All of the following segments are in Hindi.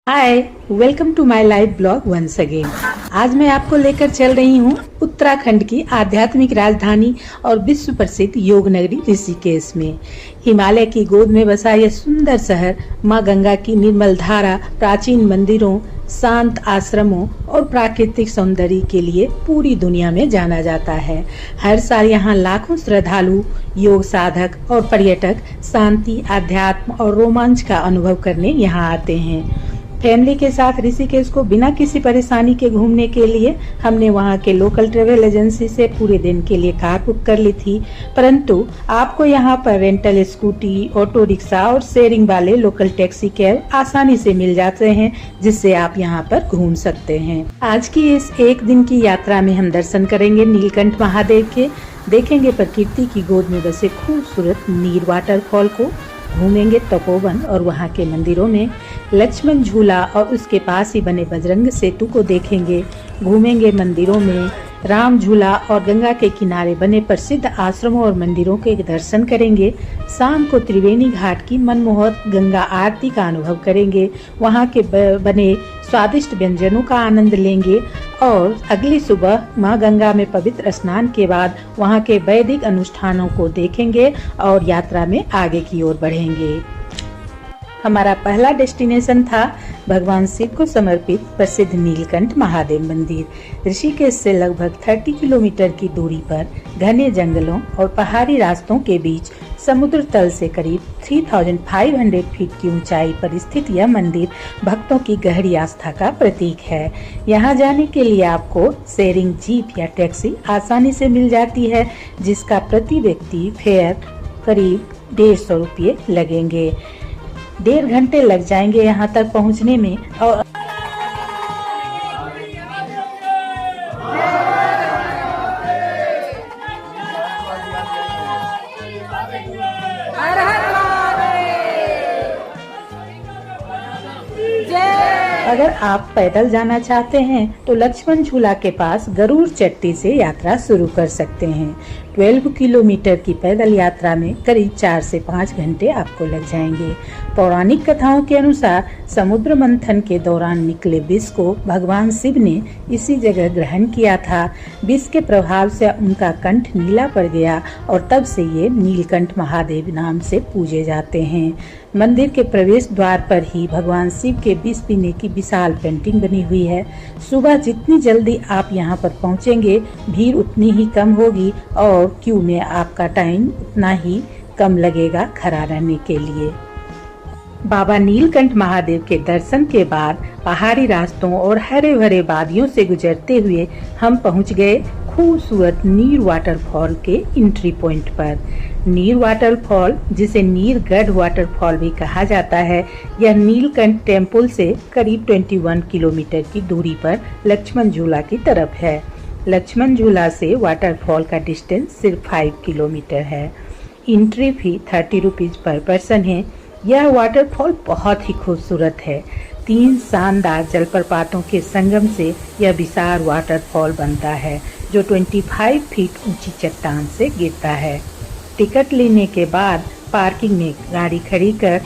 Hi, welcome to my live blog once again. आज मैं आपको लेकर चल रही हूँ उत्तराखंड की आध्यात्मिक राजधानी और विश्व प्रसिद्ध योग नगरी ऋषिकेश में। हिमालय की गोद में बसा यह सुंदर शहर माँ गंगा की निर्मल धारा, प्राचीन मंदिरों, शांत आश्रमों और प्राकृतिक सौंदर्य के लिए पूरी दुनिया में जाना जाता है। हर साल यहाँ लाखों श्रद्धालु, योग साधक और पर्यटक शांति, अध्यात्म और रोमांच का अनुभव करने यहाँ आते हैं। फैमिली के साथ ऋषिकेश को बिना किसी परेशानी के घूमने के लिए हमने वहां के लोकल ट्रेवल एजेंसी से पूरे दिन के लिए कार बुक कर ली थी, परंतु आपको यहां पर रेंटल स्कूटी, ऑटो रिक्शा और शेयरिंग वाले लोकल टैक्सी कैब आसानी से मिल जाते हैं, जिससे आप यहां पर घूम सकते हैं। आज की इस एक दिन की यात्रा में हम दर्शन करेंगे नीलकंठ महादेव के, देखेंगे प्रकृति की गोद में बसे खूबसूरत नीर वाटरफॉल को, घूमेंगे तपोवन और वहाँ के मंदिरों में, लक्ष्मण झूला और उसके पास ही बने बजरंग सेतु को देखेंगे, घूमेंगे मंदिरों में, राम झूला और गंगा के किनारे बने प्रसिद्ध आश्रमों और मंदिरों के दर्शन करेंगे। शाम को त्रिवेणी घाट की मनमोहक गंगा आरती का अनुभव करेंगे, वहाँ के बने स्वादिष्ट व्यंजनों का आनंद लेंगे और अगली सुबह माँ गंगा में पवित्र स्नान के बाद वहाँ के वैदिक अनुष्ठानों को देखेंगे और यात्रा में आगे की ओर बढ़ेंगे। हमारा पहला डेस्टिनेशन था भगवान शिव को समर्पित प्रसिद्ध नीलकंठ महादेव मंदिर। ऋषिकेश से लगभग 30 किलोमीटर की दूरी पर घने जंगलों और पहाड़ी रास्तों के बीच समुद्र तल से करीब 3500 फीट की ऊंचाई पर स्थित यह मंदिर भक्तों की गहरी आस्था का प्रतीक है। यहाँ जाने के लिए आपको शेयरिंग जीप या टैक्सी आसानी से मिल जाती है, जिसका प्रति व्यक्ति फेयर करीब 150 रुपये लगेंगे। 1.5 घंटे लग जाएंगे यहाँ तक पहुँचने में। और अगर आप पैदल जाना चाहते हैं तो लक्ष्मण झूला के पास गरुड़ चट्टी से यात्रा शुरू कर सकते हैं। 12 किलोमीटर की पैदल यात्रा में करीब 4 से 5 घंटे आपको लग जाएंगे। पौराणिक कथाओं के अनुसार समुद्र मंथन के दौरान निकले विष को भगवान शिव ने इसी जगह ग्रहण किया था। विष के प्रभाव से उनका कंठ नीला पड़ गया और तब से ये नीलकंठ महादेव नाम से पूजे जाते हैं। मंदिर के प्रवेश द्वार पर ही भगवान शिव के विष पीने की विशाल पेंटिंग बनी हुई है। सुबह जितनी जल्दी आप यहाँ पर पहुँचेंगे, भीड़ उतनी ही कम होगी और क्यू में आपका टाइम उतना ही कम लगेगा खड़ा रहने के लिए। बाबा नीलकंठ महादेव के दर्शन के बाद पहाड़ी रास्तों और हरे भरे वादियों से गुजरते हुए हम पहुंच गए खूबसूरत नीर वाटरफॉल के एंट्री पॉइंट पर। नीर वाटरफॉल, जिसे नीरगढ़ वाटरफॉल भी कहा जाता है, यह नीलकंठ टेम्पल से करीब 21 किलोमीटर की दूरी पर लक्ष्मण झूला की तरफ है। लक्ष्मण झूला से वाटरफॉल का डिस्टेंस सिर्फ 5 किलोमीटर है। Entry fee 30 rupees per person है। यह वाटरफॉल बहुत ही खूबसूरत है। 3 शानदार जलप्रपातों के संगम से यह विशाल वाटरफॉल बनता है, जो 25 फीट ऊंची चट्टान से गिरता है। टिकट लेने के बाद पार्किंग में गाड़ी खड़ी कर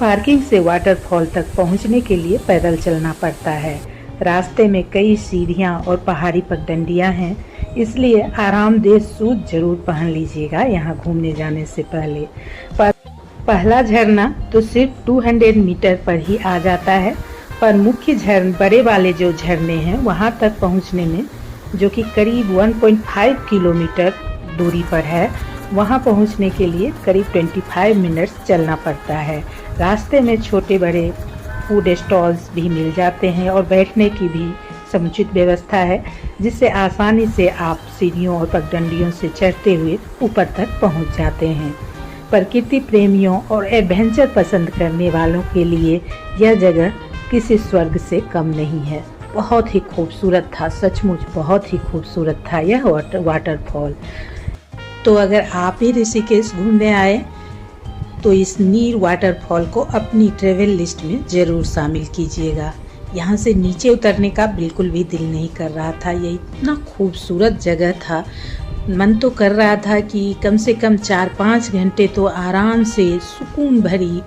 पार्किंग से वाटरफॉल तक पहुंचने के लिए पैदल चलना पड़ता है। रास्ते में कई सीढ़ियां और पहाड़ी पगडंडियां हैं, इसलिए आरामदेह शूज जरूर पहन लीजिएगा यहाँ घूमने जाने से पहले। पहला झरना तो सिर्फ 200 मीटर पर ही आ जाता है, पर मुख्य बड़े वाले जो झरने हैं वहाँ तक पहुँचने में, जो कि करीब 1.5 किलोमीटर दूरी पर है, वहाँ पहुँचने के लिए करीब 25 मिनट्स चलना पड़ता है। रास्ते में छोटे बड़े फूड स्टॉल्स भी मिल जाते हैं और बैठने की भी समुचित व्यवस्था है, जिससे आसानी से आप सीढ़ियों और पगडंडियों से चढ़ते हुए ऊपर तक पहुँच जाते हैं। प्रकृति प्रेमियों और एडवेंचर पसंद करने वालों के लिए यह जगह किसी स्वर्ग से कम नहीं है। बहुत ही खूबसूरत था, सचमुच बहुत ही खूबसूरत था यह वाटरफॉल। तो अगर आप भी ऋषिकेश घूमने आए तो इस नीर वाटरफॉल को अपनी ट्रेवल लिस्ट में ज़रूर शामिल कीजिएगा। यहाँ से नीचे उतरने का बिल्कुल भी दिल नहीं कर रहा था। ये इतना खूबसूरत जगह था, मन तो कर रहा था कि कम से कम 4-5 घंटे तो आराम से सुकून भरी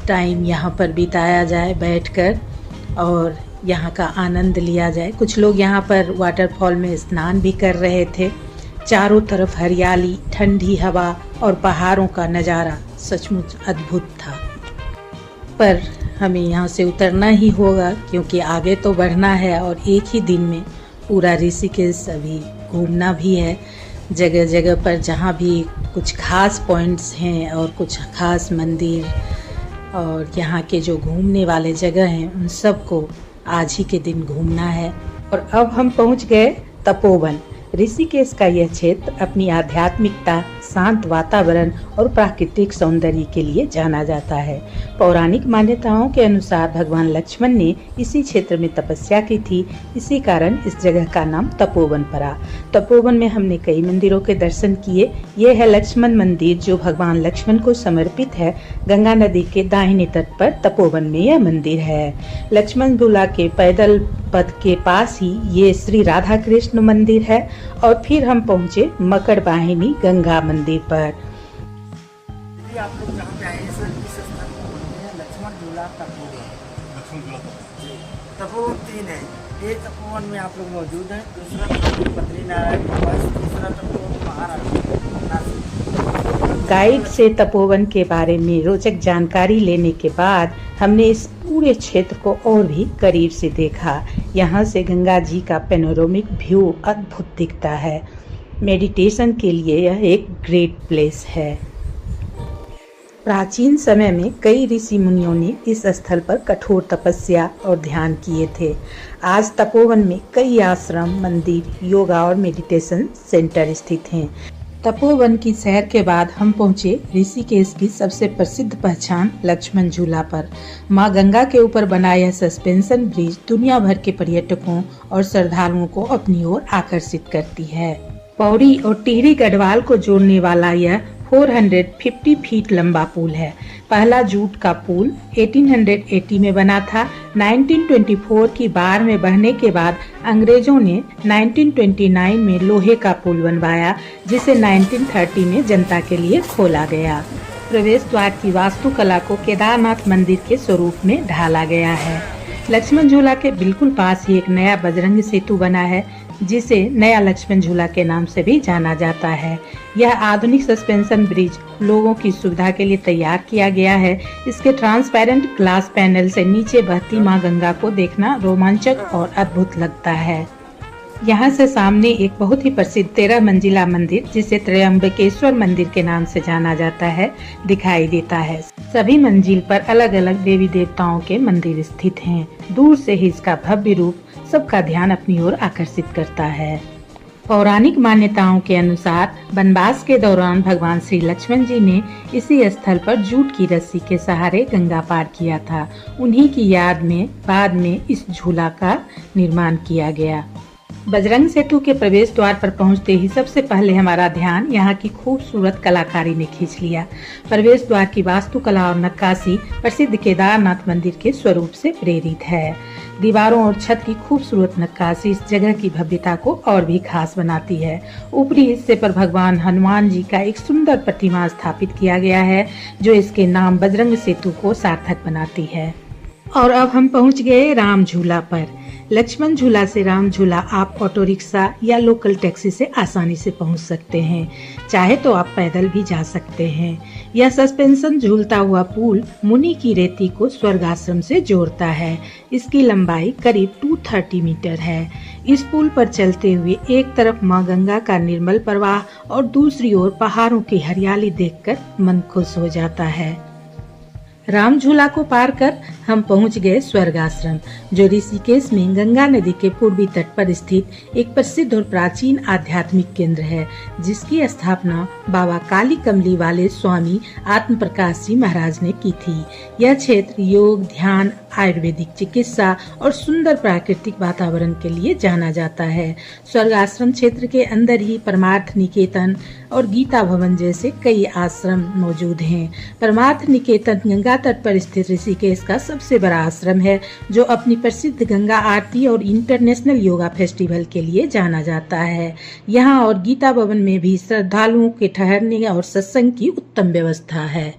टाइम यहाँ पर बिताया जाए बैठकर और यहाँ का आनंद लिया जाए। कुछ लोग यहाँ पर वाटरफॉल में स्नान भी कर रहे थे। चारों तरफ हरियाली, ठंडी हवा और पहाड़ों का नज़ारा सचमुच अद्भुत था। पर हमें यहाँ से उतरना ही होगा क्योंकि आगे तो बढ़ना है और एक ही दिन में पूरा ऋषिकेश अभी घूमना भी है। जगह जगह पर जहाँ भी कुछ खास पॉइंट्स हैं और कुछ खास मंदिर और यहाँ के जो घूमने वाले जगह हैं उन सबको आज ही के दिन घूमना है। और अब हम पहुँच गए तपोवन। ऋषिकेश का यह क्षेत्र अपनी आध्यात्मिकता, शांत वातावरण और प्राकृतिक सौंदर्य के लिए जाना जाता है। पौराणिक मान्यताओं के अनुसार भगवान लक्ष्मण ने इसी क्षेत्र में तपस्या की थी, इसी कारण इस जगह का नाम तपोवन पड़ा। तपोवन में हमने कई मंदिरों के दर्शन किए। ये है लक्ष्मण मंदिर जो भगवान लक्ष्मण को समर्पित है। गंगा नदी के दाहिने तट पर तपोवन में यह मंदिर है। लक्ष्मण झूला के पैदल पथ के पास ही ये श्री राधा कृष्ण मंदिर है। और फिर हम पहुँचे मकर वाहिनी गंगा मंदिर पर। आप लोग जहाँ पे आए हैं सर, इस स्थान को बोलते हैं लक्ष्मण झूला तपोवन। तपोवन 3 है। एक तपोवन में आप लोग मौजूद हैं, दूसरा तपोवन बद्रीनारायण, तीसरा तपोवन महाराष्ट्र। गाइड से तपोवन के बारे में रोचक जानकारी लेने के बाद हमने इस पूरे क्षेत्र को और भी करीब से देखा। यहाँ से गंगा जी का पेनोरामिक व्यू अद्भुत दिखता है। मेडिटेशन के लिए यह एक ग्रेट प्लेस है। प्राचीन समय में कई ऋषि मुनियों ने इस स्थल पर कठोर तपस्या और ध्यान किए थे। आज तपोवन में कई आश्रम, मंदिर, योगा और मेडिटेशन सेंटर स्थित हैं। तपोवन की सैर के बाद हम पहुंचे ऋषिकेश की सबसे प्रसिद्ध पहचान लक्ष्मण झूला पर। मां गंगा के ऊपर बना यह सस्पेंशन ब्रिज दुनिया भर के पर्यटकों और श्रद्धालुओं को अपनी ओर आकर्षित करती है। पौड़ी और टिहरी गढ़वाल को जोड़ने वाला यह 450 फीट लंबा पुल है। पहला जूट का पुल 1880 में बना था। 1924 की बाढ़ में बहने के बाद अंग्रेजों ने 1929 में लोहे का पुल बनवाया, जिसे 1930 में जनता के लिए खोला गया। प्रवेश द्वार की वास्तुकला को केदारनाथ मंदिर के स्वरूप में ढाला गया है। लक्ष्मण झूला के बिल्कुल पास ही एक नया बजरंग सेतु बना है, जिसे नया लक्ष्मण झूला के नाम से भी जाना जाता है। यह आधुनिक सस्पेंशन ब्रिज लोगों की सुविधा के लिए तैयार किया गया है। इसके ट्रांसपेरेंट ग्लास पैनल से नीचे बहती मां गंगा को देखना रोमांचक और अद्भुत लगता है। यहाँ से सामने एक बहुत ही प्रसिद्ध 13 मंजिला मंदिर, जिसे त्रयंबकेश्वर मंदिर के नाम से जाना जाता है, दिखाई देता है। सभी मंजिल पर अलग अलग देवी देवताओं के मंदिर स्थित हैं। दूर से ही इसका भव्य रूप सबका ध्यान अपनी ओर आकर्षित करता है। पौराणिक मान्यताओं के अनुसार वनवास के दौरान भगवान श्री लक्ष्मण जी ने इसी स्थल पर जूट की रस्सी के सहारे गंगा पार किया था। उन्हीं की याद में बाद में इस झूला का निर्माण किया गया। बजरंग सेतु के प्रवेश द्वार पर पहुंचते ही सबसे पहले हमारा ध्यान यहाँ की खूबसूरत कलाकारी ने खींच लिया। प्रवेश द्वार की वास्तुकला और नक्काशी प्रसिद्ध केदारनाथ मंदिर के स्वरूप से प्रेरित है। दीवारों और छत की खूबसूरत नक्काशी इस जगह की भव्यता को और भी खास बनाती है। ऊपरी हिस्से पर भगवान हनुमान जी का एक सुंदर प्रतिमा स्थापित किया गया है, जो इसके नाम बजरंग सेतु को सार्थक बनाती है। और अब हम पहुंच गए राम झूला पर। लक्ष्मण झूला से राम झूला आप ऑटो रिक्शा या लोकल टैक्सी से आसानी से पहुंच सकते हैं। चाहे तो आप पैदल भी जा सकते हैं। यह सस्पेंशन झूलता हुआ पुल मुनि की रेती को स्वर्ग आश्रम से जोड़ता है। इसकी लंबाई करीब 230 मीटर है। इस पुल पर चलते हुए एक तरफ मां गंगा का निर्मल प्रवाह और दूसरी ओर पहाड़ों की हरियाली देखकर मन खुश हो जाता है। राम झूला को पार कर हम पहुंच गए स्वर्ग आश्रम, जो ऋषिकेश में गंगा नदी के पूर्वी तट पर स्थित एक प्रसिद्ध और प्राचीन आध्यात्मिक केंद्र है, जिसकी स्थापना बाबा काली कमली वाले स्वामी आत्म प्रकाश जी महाराज ने की थी। यह क्षेत्र योग, ध्यान, आयुर्वेदिक चिकित्सा और सुंदर प्राकृतिक वातावरण के लिए जाना जाता है। स्वर्ग आश्रम क्षेत्र के अंदर ही परमार्थ निकेतन और गीता भवन जैसे कई आश्रम मौजूद हैं। परमार्थ निकेतन गंगा तट पर स्थित ऋषिकेश का सबसे बड़ा आश्रम है, जो अपनी प्रसिद्ध गंगा आरती और इंटरनेशनल योगा फेस्टिवल के लिए जाना जाता है। यहाँ और गीता भवन में भी श्रद्धालुओं के ठहरने और सत्संग की उत्तम व्यवस्था है।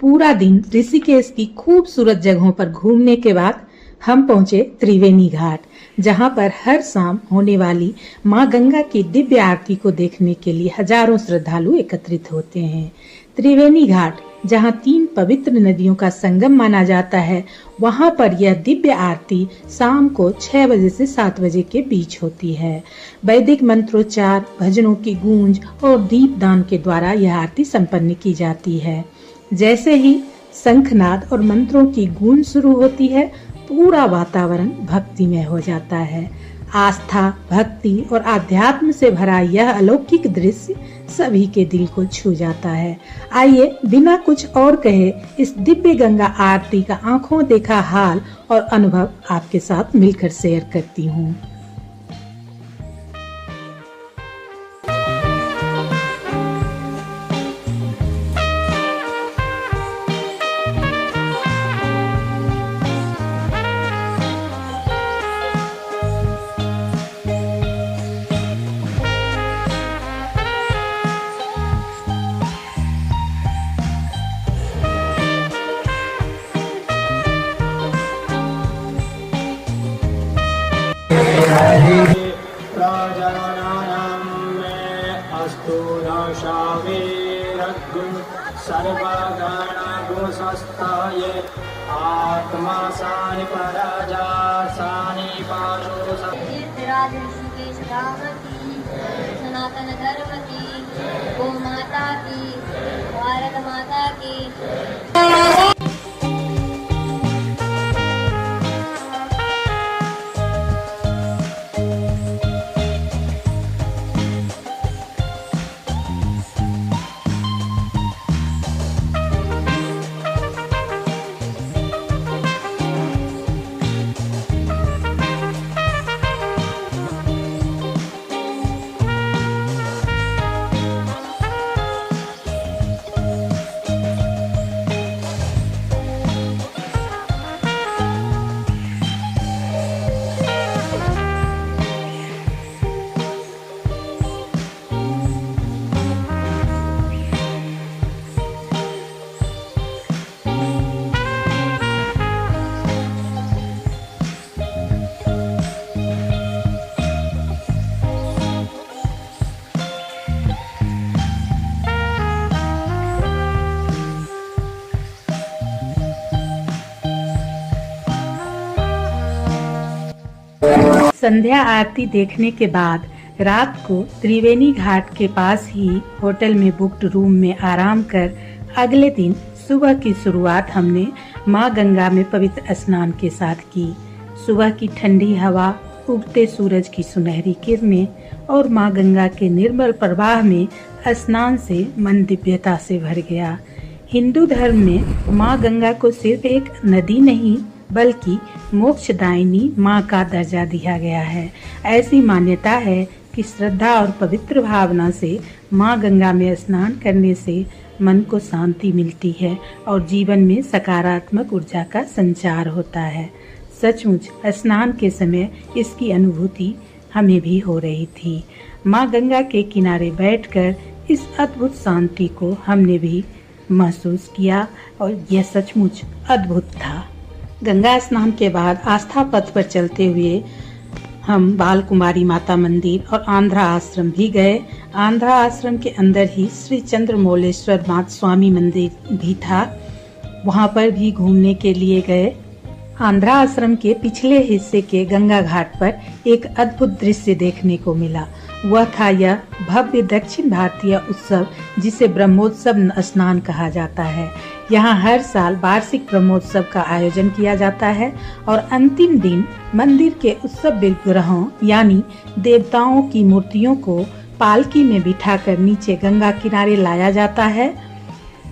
पूरा दिन ऋषिकेश की खूबसूरत जगहों पर घूमने के बाद हम पहुंचे त्रिवेणी घाट, जहां पर हर शाम होने वाली मां गंगा की दिव्य आरती को देखने के लिए हजारों श्रद्धालु एकत्रित होते हैं। त्रिवेणी घाट, जहां 3 पवित्र नदियों का संगम माना जाता है, वहां पर यह दिव्य आरती शाम को 6 बजे से 7 बजे के बीच होती है। वैदिक मंत्रोच्चार, भजनों की गूंज और दीपदान के द्वारा यह आरती संपन्न की जाती है। जैसे ही शंखनाद और मंत्रों की गूंज शुरू होती है, पूरा वातावरण भक्तिमय हो जाता है। आस्था, भक्ति और आध्यात्म से भरा यह अलौकिक दृश्य सभी के दिल को छू जाता है। आइए बिना कुछ और कहे इस दिव्य गंगा आरती का आंखों देखा हाल और अनुभव आपके साथ मिलकर शेयर करती हूँ। प्रजानानां मे अस्तु नशावेरग्गु सर्वगणगुणसंस्थाय आत्मा सानि पराजा सानि पाशो तीर्थराज ऋषिकेश धाम की, सनातन धर्म की, गौ माता की, भारत माता की। संध्या आरती देखने के बाद रात को त्रिवेणी घाट के पास ही होटल में बुक्ड रूम में आराम कर अगले दिन सुबह की शुरुआत हमने मां गंगा में पवित्र स्नान के साथ की। सुबह की ठंडी हवा, उगते सूरज की सुनहरी किरणें और मां गंगा के निर्मल प्रवाह में स्नान से मन दिव्यता से भर गया। हिंदू धर्म में मां गंगा को सिर्फ एक नदी नहीं बल्कि मोक्षदायिनी मां का दर्जा दिया गया है। ऐसी मान्यता है कि श्रद्धा और पवित्र भावना से मां गंगा में स्नान करने से मन को शांति मिलती है और जीवन में सकारात्मक ऊर्जा का संचार होता है। सचमुच स्नान के समय इसकी अनुभूति हमें भी हो रही थी। मां गंगा के किनारे बैठकर इस अद्भुत शांति को हमने भी महसूस किया और यह सचमुच अद्भुत था। गंगा स्नान के बाद आस्था पथ पर चलते हुए हम बाल कुमारी माता मंदिर और आंध्रा आश्रम भी गए। आंध्रा आश्रम के अंदर ही श्री चंद्रमौलेश्वर नाथ स्वामी मंदिर भी था, वहां पर भी घूमने के लिए गए। आंध्रा आश्रम के पिछले हिस्से के गंगा घाट पर एक अद्भुत दृश्य देखने को मिला। वह था यह भव्य दक्षिण भारतीय उत्सव जिसे ब्रह्मोत्सव स्नान कहा जाता है। यहाँ हर साल वार्षिक ब्रह्मोत्सव का आयोजन किया जाता है और अंतिम दिन मंदिर के उत्सव विग्रहों यानी देवताओं की मूर्तियों को पालकी में बिठाकर नीचे गंगा किनारे लाया जाता है।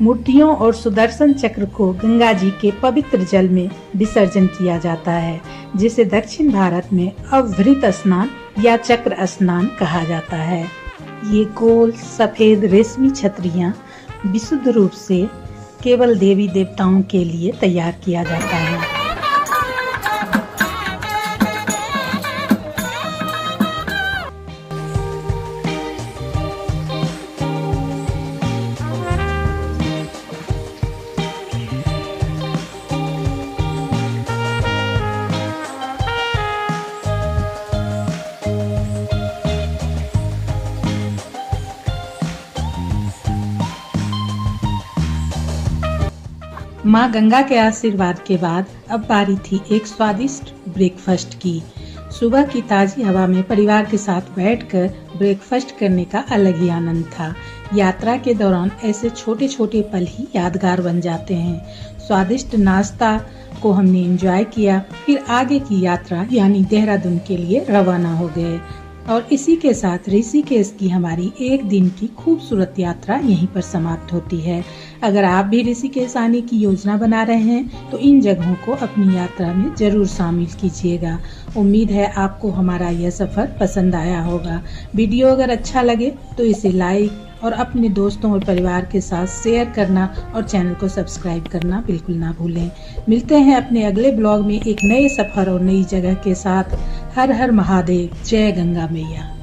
मूर्तियों और सुदर्शन चक्र को गंगा जी के पवित्र जल में विसर्जन किया जाता है, जिसे दक्षिण भारत में अवभृत स्नान या चक्र स्नान कहा जाता है। ये गोल सफेद रेशमी छतरियां विशुद्ध रूप से केवल देवी देवताओं के लिए तैयार किया जाता है। माँ गंगा के आशीर्वाद के बाद अब बारी थी एक स्वादिष्ट ब्रेकफास्ट की। सुबह की ताजी हवा में परिवार के साथ बैठकर ब्रेकफास्ट करने का अलग ही आनंद था। यात्रा के दौरान ऐसे छोटे छोटे पल ही यादगार बन जाते हैं। स्वादिष्ट नाश्ता को हमने एंजॉय किया, फिर आगे की यात्रा यानी देहरादून के लिए रवाना हो गए और इसी के साथ ऋषिकेश की हमारी एक दिन की खूबसूरत यात्रा यहीं पर समाप्त होती है। अगर आप भी ऋषिकेश आने की योजना बना रहे हैं तो इन जगहों को अपनी यात्रा में जरूर शामिल कीजिएगा। उम्मीद है आपको हमारा यह सफर पसंद आया होगा। वीडियो अगर अच्छा लगे तो इसे लाइक और अपने दोस्तों और परिवार के साथ शेयर करना और चैनल को सब्सक्राइब करना बिल्कुल ना भूलें। मिलते हैं अपने अगले ब्लॉग में एक नए सफर और नई जगह के साथ। हर हर महादेव, जय गंगा मैया।